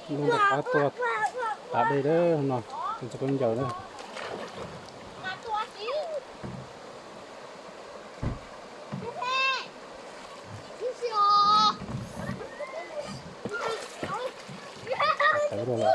luôn được cá to tại đây đó nó mình sẽ con giờ nữa thấy rồi là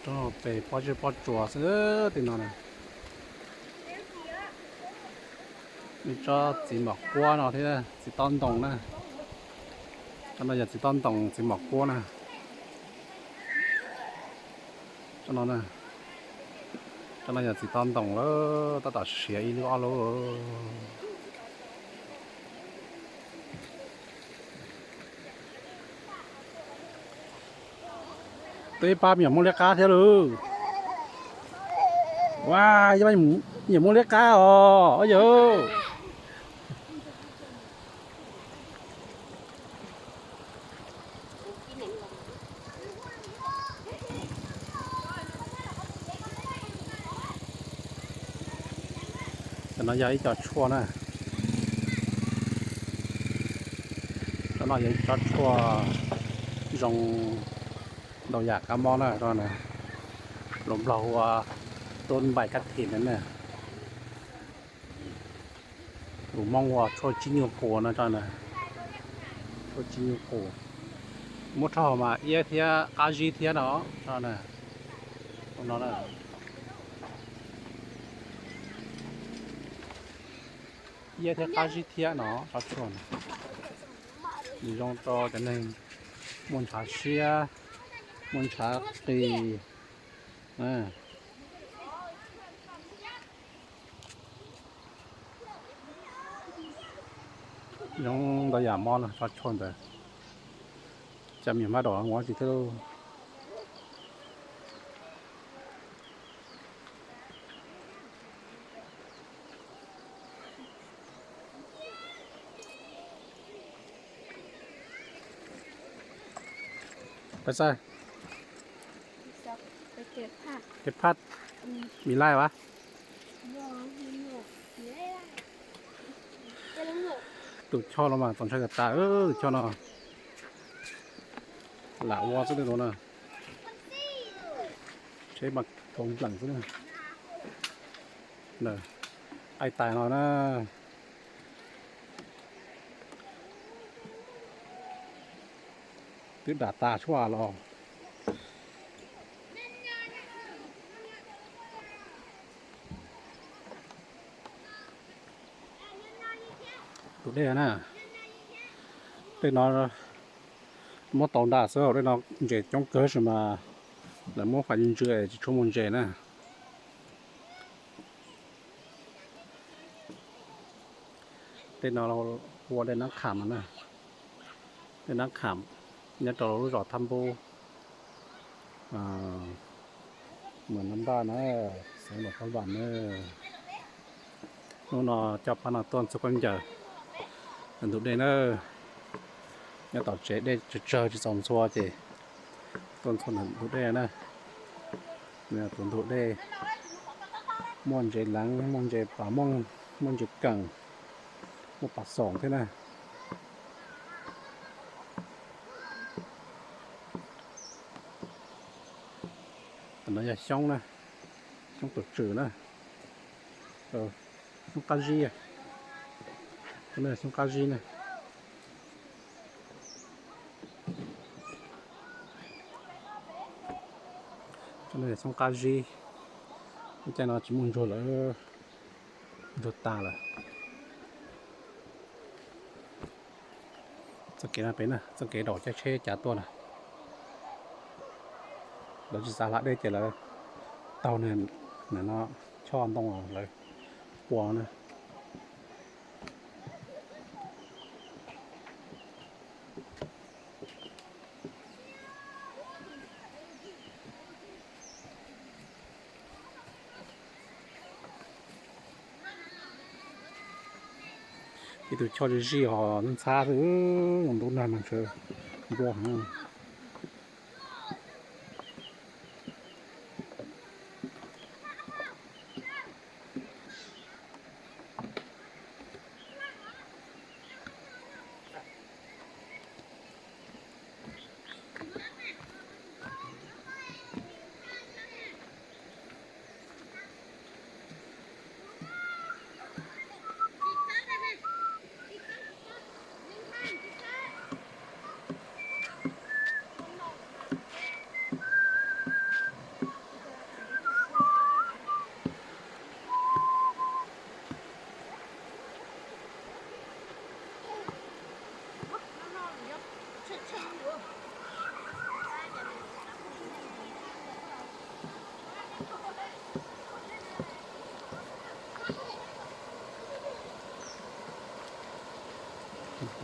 cho về bỏ chùa sữa thì nó này mình cho chỉ mặc qua nó thế này chỉ tон đồng nè cho nó giờ chỉ tон đồng chỉ mặc qua nè cho nó giờ chỉ tон đồng đó ta đã xé đi lo luôn tới ba miệng mua lẻ cá thế luôn wow cho anh miệng mua lẻ cá ôi giờ cho nó giấy cho chua nè cho nó giấy cho chua rong đầu giả cá món này rồi nè lồng lầu tôn bài cắt thịt nữa nè đủ mong vào cho chín nhiều cổ nữa cho nè cho chín nhiều cổ một trò mà ia thia cá gì thia đó cho nè nó nè ia thia cá gì thia nó cho chuồn đi trong cho cái này muốn trả xia muốn trả kỳ nè giống đó giả mòn phát tròn rồi chăm nhiều má đỏ ngó gì thế đâuไปใส่ ไปเก็บผัก เก็บพัดมีไล่วะ ยอมมีหนวดเย้จะลงหนวด tụi cho nó mà toàn chơi gạt ta cho nó lạ quá sức được nó nè chế mặt thùng lẳng xuống nè nè ai tài nó nè cứ đả ta xóa lò tụi đây nè đây nó mua tàu đá sữa đây nó chỉ trong cơ sở mà là mua phải nhìn chơi chỉ trong môn chơi nè đây nó qua đây nó khảm nè đây nó khảm nhất là nó rõ thăm vôเหมือนน้ำบ้านนะเสียงแบบหวานๆnó cho panต้นสุกมันเจออันทุกเดือนเนี่ยต่อเจ๊ได้เจอที่สองชัวเจต้นคนทุกเดือนนะเนี่ยต้นทุกเดือนม่วนเจหลังม่วนเจป่าม่วนเจกังม่วนป่าสองเท่านั้นอันนั้นจะช่องนะช่องตัวจืดนะช่องกาจีอ่ะอันนั้นช่องกาจีนะอันนั้นช่องกาจีไม่ใช่เราจิมุนโจแล้วดูตาละสังเกตอะไรนะสังเกตดอกเช่จ่าตัวนะเราจะสาระได้เจอแล้วเตาเนี่ยnó cho ăn tông rồi quả này thì tôi cho gì họ nó xa thứ làm đúng là mình chơi quả hả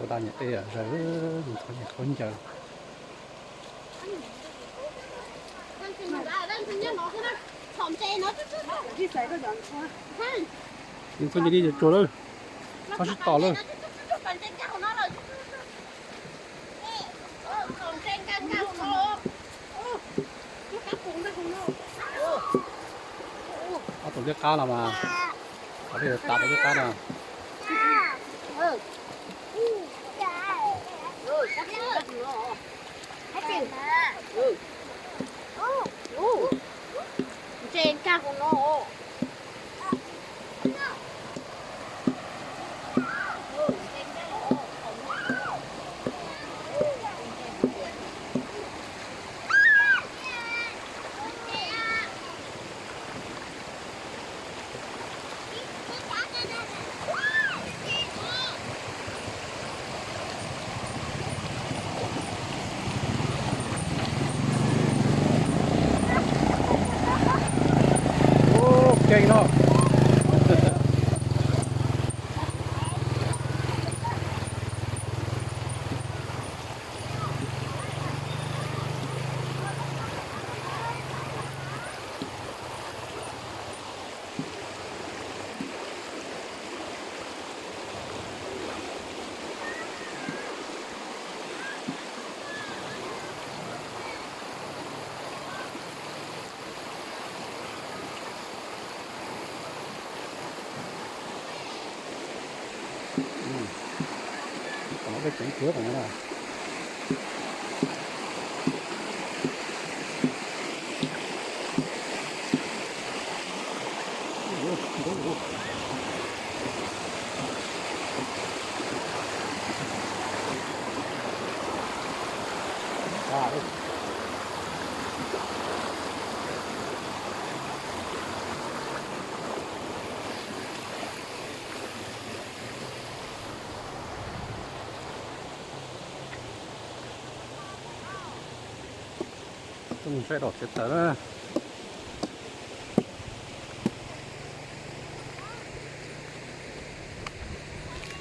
tôi đang nhận đây ở rồi mình thôi nhận không chờ nhưng tôi đi chỗ đâu nó sẽ tỏ luôn tổ chức cao là mà có thể tạo tổ chức cao nào trên cao của nó còn nó cái chén trước rồi nữa 좀 쇠로 어쨌든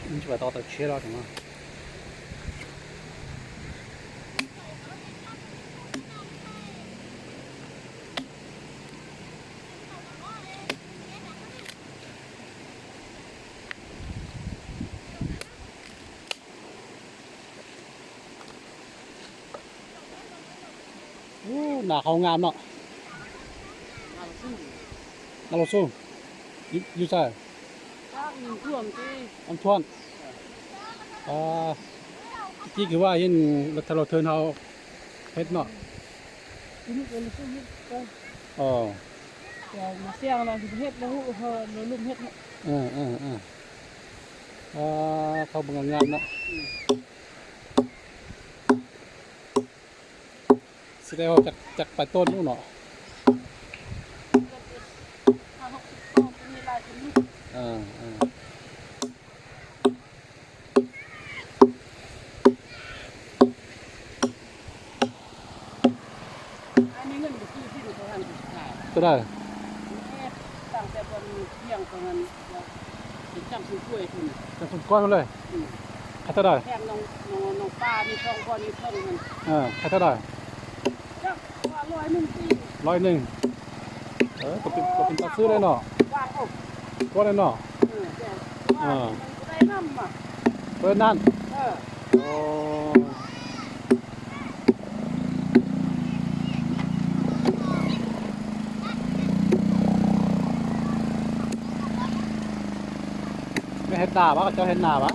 你把刀都切了什么？หนาเขางามเนาะนาโลซูยูซ่า các mình thường cái อันทวนที่คือว่าเห็นรัฐเราเทินเขาเฮ็ดเนาะ cái cái cái cái อ๋อ cái mà xe là thì hết nó lùm hết เขาบังงานเนาะแสดงว่าจากไปต้นนู่นเนาะ hàng học cũng như là cái lúc อันนี้เงินก็คือที่ดูเขาทำสุดท้าย ก็ได้ ตั้งแต่บนเที่ยงตรงนั้นถึงจำซื้อกล้วยทุน จะสุดก้อนมาเลยใครเท่าได้ แถมน้องป้ามีช่องก้อนมีเพิ่งมัน ใครเท่าได้ จักว่า101ปี 100ก็เป็นตัดซื้อเลยเนาะ ว่างอก ก้อนเลยเนาะ แต่ว่ามันก็ได้น้ำอ่ะ เปิดนั่น เออ โอ้ไม่เห็นหน้าปะเจ้าเห็นหน้าปะ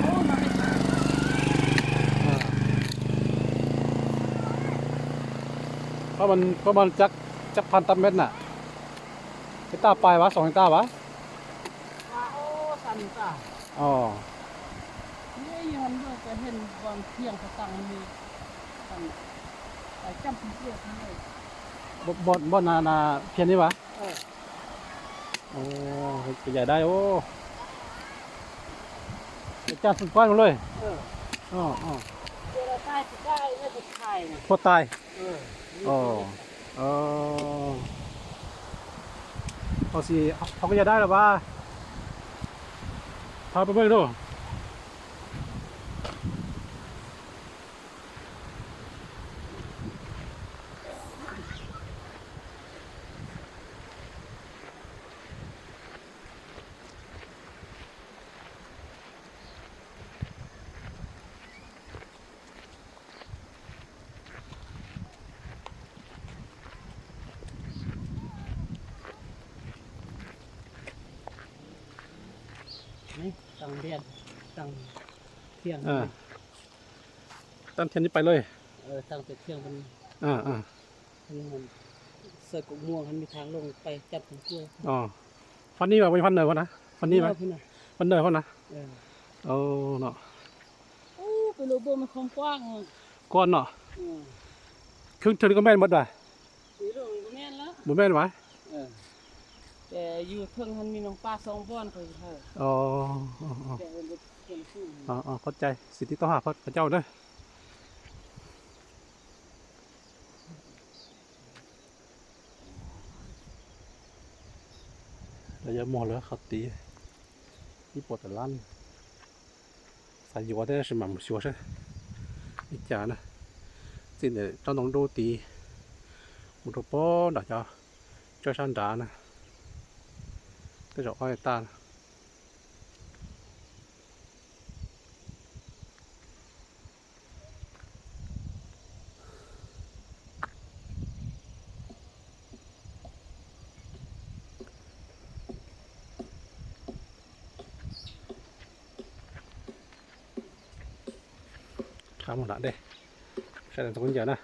โอ้มันไม่ เพราะมันจักพันตำเม็ดน่ะเฮกตาร์ปลายวะ2 เฮกตาร์วะ ว่าโอ้สันจ้ะ อ๋อ นี่ยังมันก็เห็นบางเที่ยงเขาตั้งมีสันไปจำซื้อกล้วยทั้งเลย บ่นาเพียนนี่วะ เออ โอ้ใหญ่ได้โอ้จานสุดก้อนมาเลย เออ อ๋อ เวลาใต้จะได้ไม่ติดไข่นะ พอตาย เออ อ๋อเขาสิเขาก็จะได้หรอวะพาไปเบิ่งดูนี่ตั้งเรียนตั้งเที่ยง ตั้งเทียนนี้ไปเลย ตั้งแต่เที่ยงมัน มัน เสือกม่วงมันมีทางลงไปจับถึงกล้วย อ๋อฟันนี่แบบเป็นฟันเนอร์วะนะฟันนี่ไหม พี่น่ะ ฟันเนอร์เขานะ เออ เอาเนาะ โอ้ไปโลโบมันกว้างอ่ะ ก้อนเนาะ อืม ครึ่งเท่านี้ก็แม่นหมดว่ะ สีเหลืองก็แม่นแล้ว บ่แม่นวะ เออแต่อยู่เทิงมันมีน้องปลา2 บ่อนเขาเออ อ๋อ แต่เอิ้นบ่เกี่ยงสู้ เข้าใจสิทธิต่อหาพระเจ้าเด้อเราจะมองแล้วเขาตีที่ปวดแต่ลั่นใส่ยัวได้是蛮不错噻一家呢现在张东都ตี我都包大家这山楂呢这种爱大呢 khá một đoạn đây sẽ là con giờ nè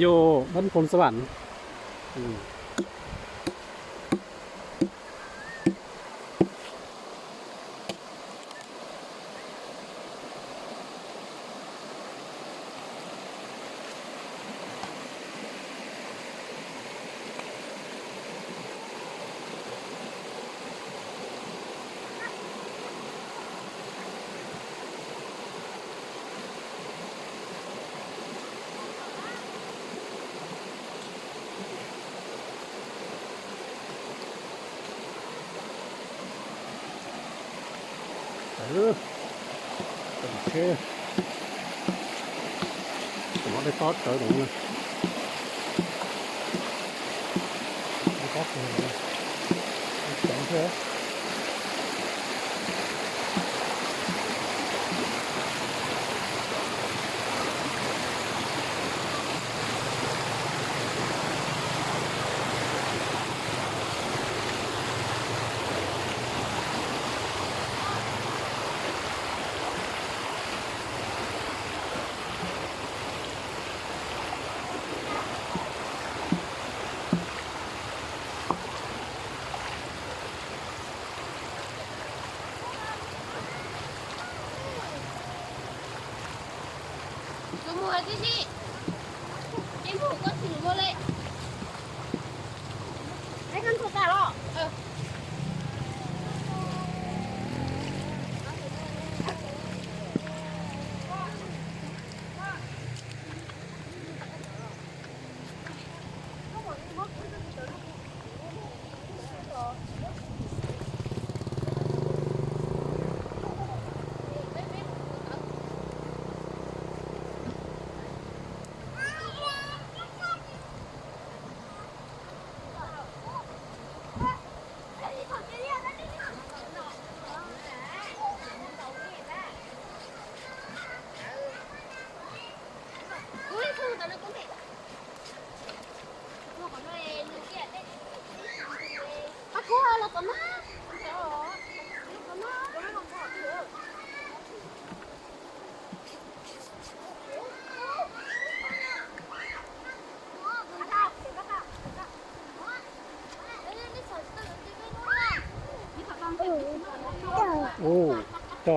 อยู่บ้านพลสวรรค์โอเคผมเอาไปทอดเต๋อหนูนะไปทอดหนูนะแข็งเถอะ cái mùa cái gì em phụ có thử vô lệ đấy con thuộc cả lọ 오, 저,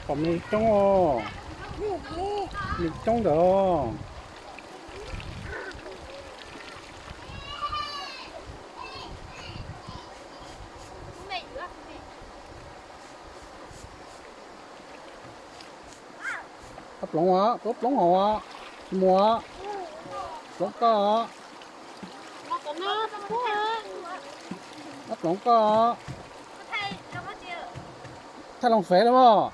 검이 쫑어, 이 정도. Bắp lỏng á, bắp lỏng hò, mua, lỏng co, bắp lỏng co, thay lòng phế đúng không?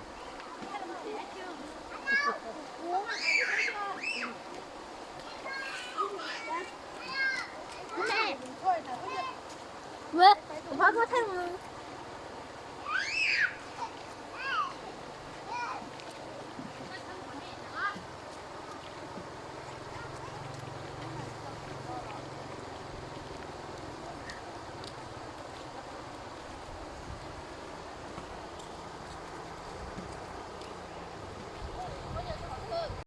왜? 오빠 그거 태우는